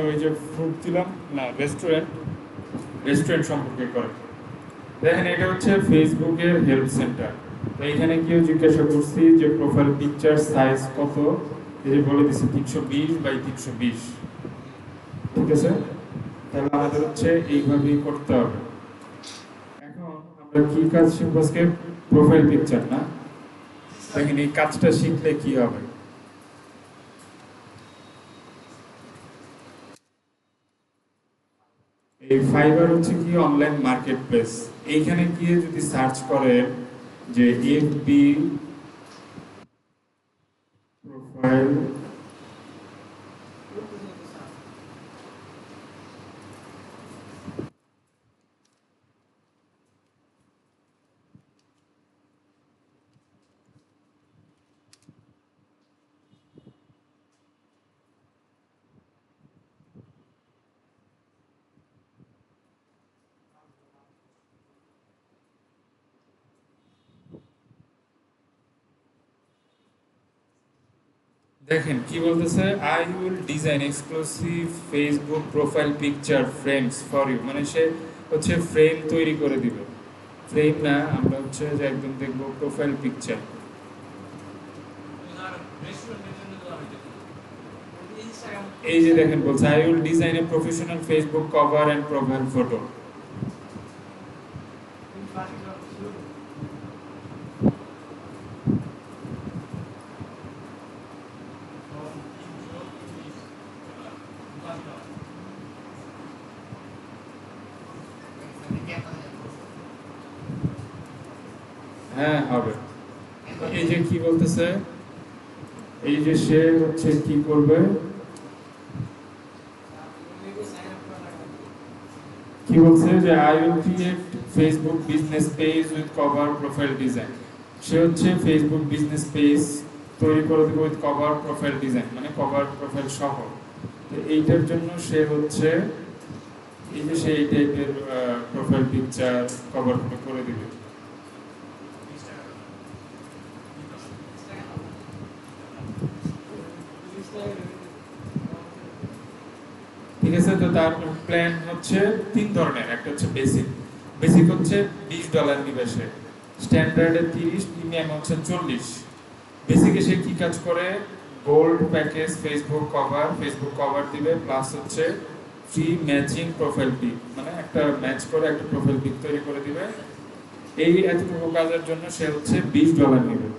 ওই যে ফুড দিলাম না, রেস্টুরেন্ট রেস্টুরেন্ট সম্পর্কে করে। দেখেন এটা হচ্ছে ফেসবুকের হেল্প সেন্টার। তো এইখানে কেউ জিজ্ঞাসা করছি যে প্রোফাইল পিকচার সাইজ কত, এই যে বলে দিচ্ছি 320 বাই 320। ঠিক আছে, তাহলে আমাদের হচ্ছে এইভাবেই করতে হবে। এখন আমরা কি কাজ শিখবো আজকে? প্রোফাইল পিকচার না? দেখেন এই কাজটা শিখলে কি হবে। এই ফাইবার হচ্ছে কি অনলাইন মার্কেট প্লেস। এইখানে গিয়ে যদি সার্চ করেন যে এফবি প্রোফাইল, দেখেন কি বলতেছে, I will design exclusive Facebook profile picture frames for you, মানে সে হচ্ছে ফ্রেম তৈরি করে দিবে। ফ্রেম না, আমরা হচ্ছে যে একদম দেখবো প্রোফাইল পিকচার। এই যে দেখেন বলছে I will design a professional Facebook cover and profile photo. হ্যাঁ হবে। এই যে কি বলতেছে, এই যে সে হচ্ছে কি করবে, কি বলছে যে I will create Facebook business page with cover profile design. সে হচ্ছে ফেসবুক বিজনেস পেজ তৈরি করে দেবে উইথ কভার প্রোফাইল ডিজাইন, মানে কভার প্রোফাইল সহ। তো এইটার জন্য সে হচ্ছে এই যে সে এই টাইপের প্রোফাইল পিকচার কভার করে দিবে। ঠিক আছে, তো তার প্ল্যান হচ্ছে তিন ধরনের। একটা হচ্ছে বেসিক। বেসিক হচ্ছে $20 নিবে, স্ট্যান্ডার্ডে 30, প্রিমিয়াম হচ্ছে 40। বেসিকে সে কি কাজ করে, গোল্ড প্যাকেজ ফেসবুক কভার দিবে, প্লাস হচ্ছে ফ্রি ম্যাচিং প্রোফাইল পিক, মানে একটা ম্যাচ করে একটা প্রোফাইল পিক তৈরি করে দিবে। এই এতটুকু কাজের জন্য সে হচ্ছে $20 নিবে।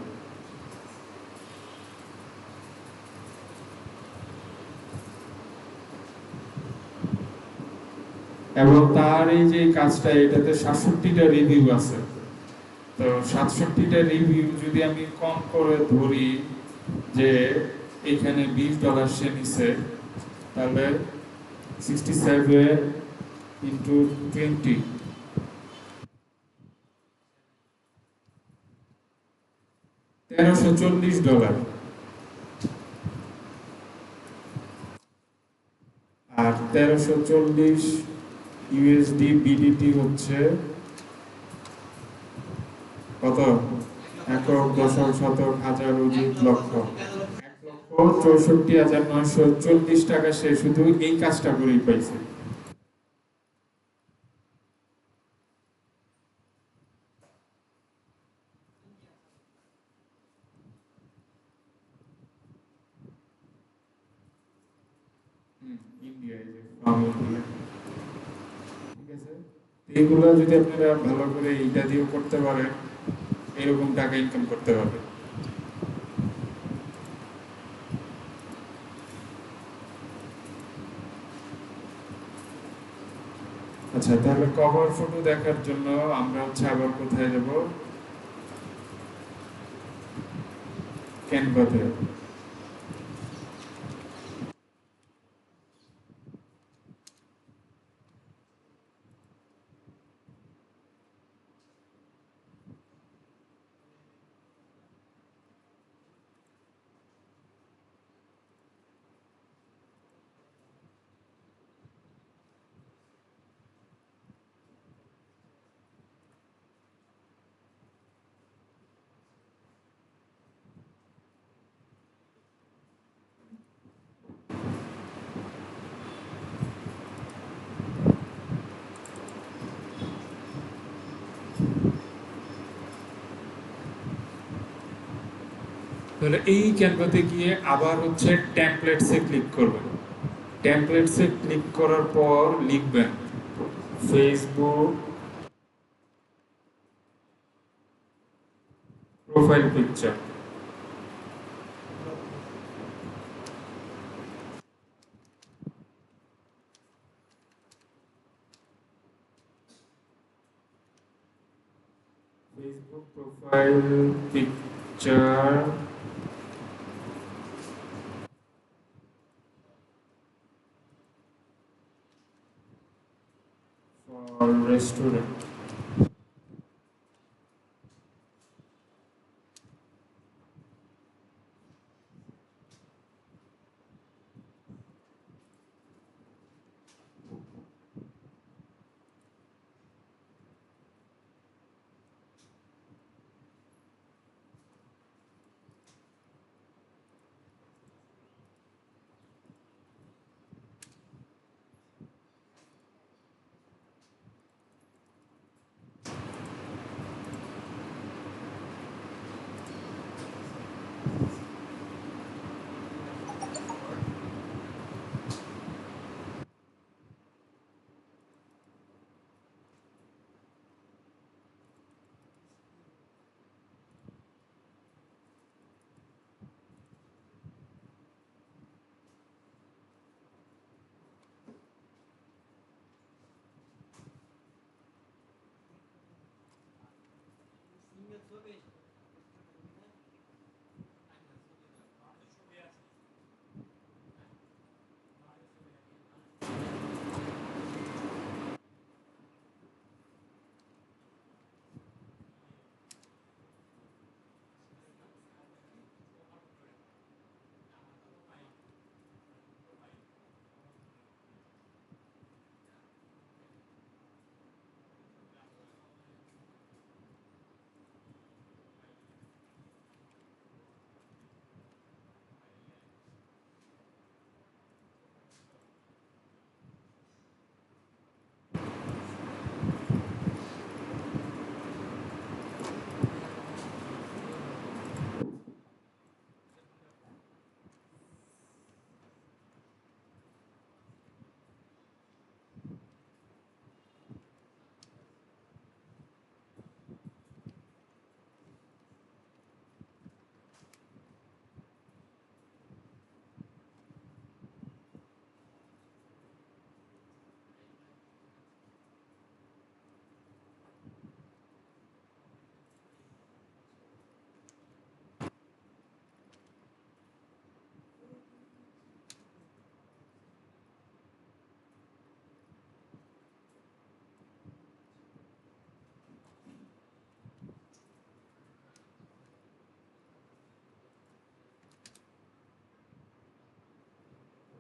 এবং তার এই যে কাজটা, এটাতে 67টা রিভিউ আছে। তো 67টা রিভিউ যদি আমি কম করে ধরি যে এখানে $20 সে নিছে, তাহলে 67 ইন্টু 20, $1340। আর 1340 ইউএসডি বিডিটি হচ্ছে কত? একক, দশক, শতক, হাজার, অযুত, লক্ষ। 1,64,940 টাকা সে শুধু এই কাজটা করেই পাইছে। ইন্ডিয়ায় যে from India। ঠিক আছে, এইগুলো যদি আপনারা ভালো করে এইটা দিয়েও করতে পারেন, এরকম টাকা ইনকাম করতে পারবেন। আচ্ছা, তাহলে কভার ফটো দেখার জন্য আমরা হচ্ছে আবার কোথায় যাব? ক্যানভাতে। তাহলে এই ক্যানভাতে গিয়ে আবার হচ্ছে টেমপ্লেটসে ক্লিক করবেন। টেমপ্লেটসে ক্লিক করার পর লিখবেন Facebook profile picture. Facebook profile picture for restaurant.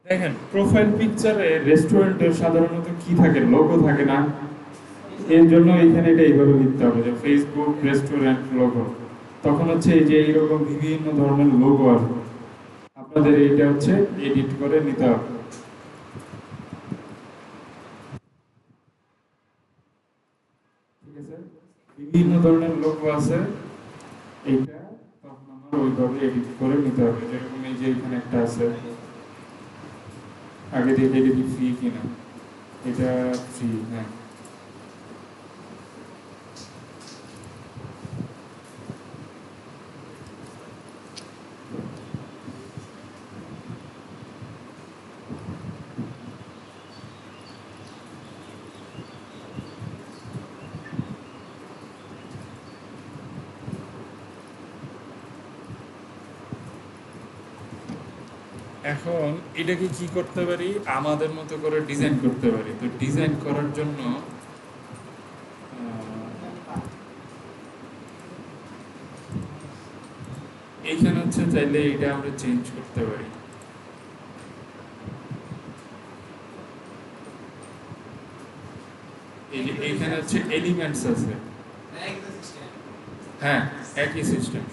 দেখেন প্রোফাইল পিকচারে রেস্টুরেন্টের সাধারণত কি থাকে, লোগো থাকে না। এর জন্য এখানে এটা এইভাবে লিখতে হবে যে ফেসবুক রেস্টুরেন্ট লোগো। তখন হচ্ছে এই যে এইরকম বিভিন্ন ধরনের লোগো আসবে, আপনাদের এইটা হচ্ছে এডিট করে নিতে হবে। ঠিক আছে, বিভিন্ন ধরনের লোগো আছে, এইটা তখন আমার ওইভাবে এডিট করে নিতে হবে। যেরকম এই যে এখানে একটা আছে, আগে দেখে দেখি ফ্রি কিনা, এটা ফ্রি। হ্যাঁ, এখন এটাকে কি করতে পারি, আমাদের মতো করে ডিজাইন করতে পারি। তো ডিজাইন করার জন্য এইখানে হচ্ছে চাইলে এটা আমরা চেঞ্জ করতে পারি। এই যে এইখানে হচ্ছে এলিমেন্টস আছে, হ্যাঁ একই সিস্টেম।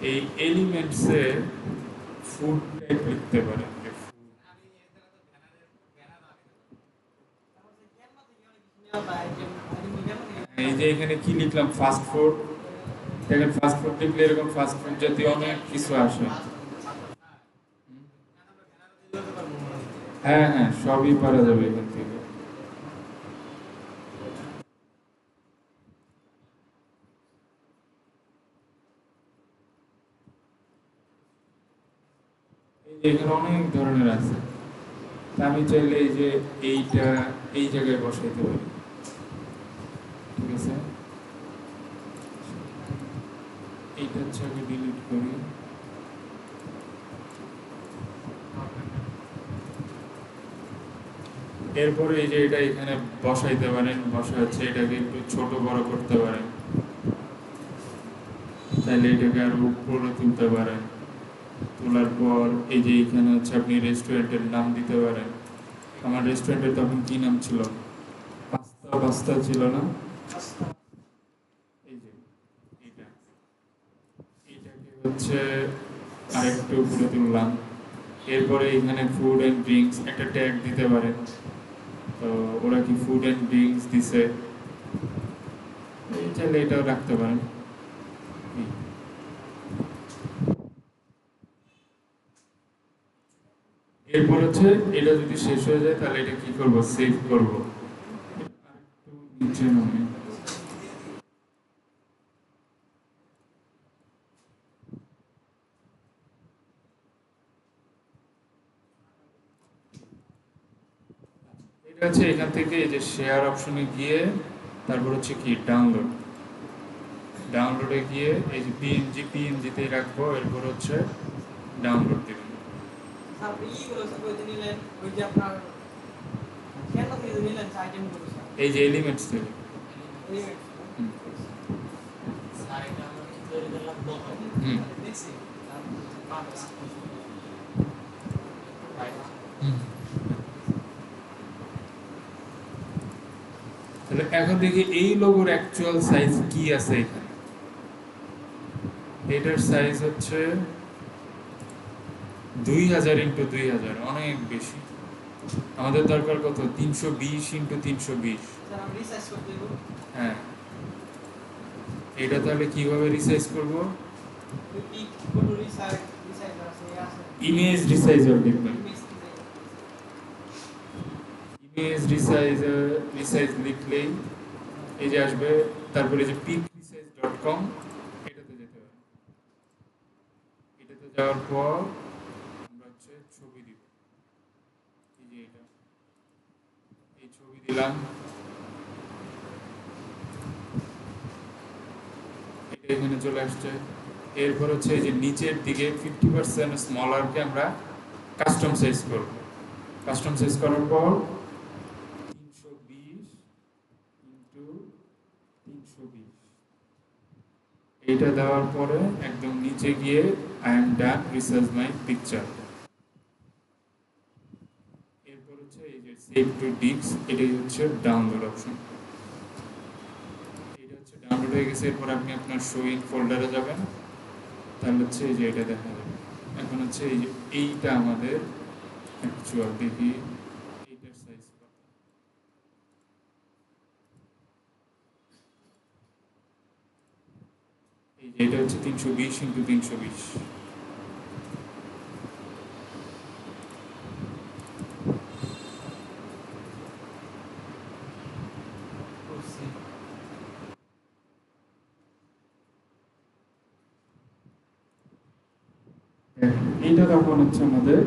এই এলিমেন্টসে ফুড টাইপ লিখতে পারেন। এই যে এখানে কি লিখলাম, ফাস্ট ফুড, দেখেন ফাস্ট ফুড লিখলে এরকম ফাস্ট ফুড জাতীয় অনেক কিছু আসে। হ্যাঁ হ্যাঁ, সবই পারা যাবে এখান থেকে। এই যে এখানে অনেক ধরনের আছে। তা আমি চাইলে এই যে এইটা এই জায়গায় বসাইতে পারি, ঠিক আছে। এইটা হচ্ছে আগে ডিলিট করি। এরপরে এই যে এটা এখানে বসাইতে পারেন, বসা হচ্ছে এটাকে একটু ছোট বড় করতে পারেন, চাইলে এটাকে আরো উপরে তুলতে পারেন। তোলার পর এই যে এখানে হচ্ছে আপনি রেস্টুরেন্টের নাম দিতে পারেন। আমার রেস্টুরেন্টের তখন কি নাম ছিল, পাস্তা পাস্তা ছিল না। এই যে এটা, এইটাকে হচ্ছে আরেকটু উপরে তুললাম। এরপরে এখানে ফুড অ্যান্ড ড্রিঙ্কস একটা ট্যাগ দিতে পারেন। তো ওরা কি ফুড অ্যান্ড ড্রিঙ্কস দিছে, এই চাইলে এটাও রাখতে পারেন। এরপর হচ্ছে এটা যদি শেষ হয়ে যায় তাহলে এটা কি করব, সেভ করব। আরেকটু নিচে নামে, এটা হচ্ছে এখান থেকে এই যে শেয়ার অপশনে গিয়ে তারপর হচ্ছে কি ডাউনলোড, ডাউনলোডে গিয়ে এই যে পিএনজিতেই রাখবো। এরপর হচ্ছে ডাউনলোড দেবেন। এই যে এলিমেন্টস থেকে। হুম। হুম। হুম। তাহলে এখন দেখি এই লোগোর অ্যাকচুয়াল সাইজ কি আছে এখানে। এটার সাইজ হচ্ছে 2000 × 2000, অনেক বেশি। আমাদের দরকার কত, 320 × 320। হ্যাঁ, এটা তাহলে কিভাবে রিসাইজ করব, ইমেজ রিসাইজার লিখবেন। ইমেজ রিসাইজার রিসাইজ লিখলেই এই যে আসবে। তারপরে যে peakresize.com, এটাতে যেতে হবে। এটাতে যাওয়ার পর আমরা হচ্ছে ছবি দিব। এই যে এটা, এই ছবি দিলাম। এটা এখানে চলে আসছে। এরপর হচ্ছে এই যে নিচের দিকে 50% স্মলারকে আমরা কাস্টম সাইজ করব। কাস্টম সাইজ করার পর 320 × 320, এইটা দেওয়ার পরে একদম নিচে গিয়ে I am done research my picture. এরপর হচ্ছে এই যে সেভ টু ডিস্ক, এটাই হচ্ছে ডাউনলোড অপশন। এটা হচ্ছে ডাউনলোড হয়ে গেছে। এরপর আপনি আপনার শোইং ফোল্ডারে যাবেন, তাহলে হচ্ছে এই যে এটা দেখা যাবে। এখন হচ্ছে এই যে এইটা আমাদের অ্যাকচুয়াল, দেখি এইটার সাইজ কত। এই যে এটা হচ্ছে 320 × 320। এইটা তখন হচ্ছে আমাদের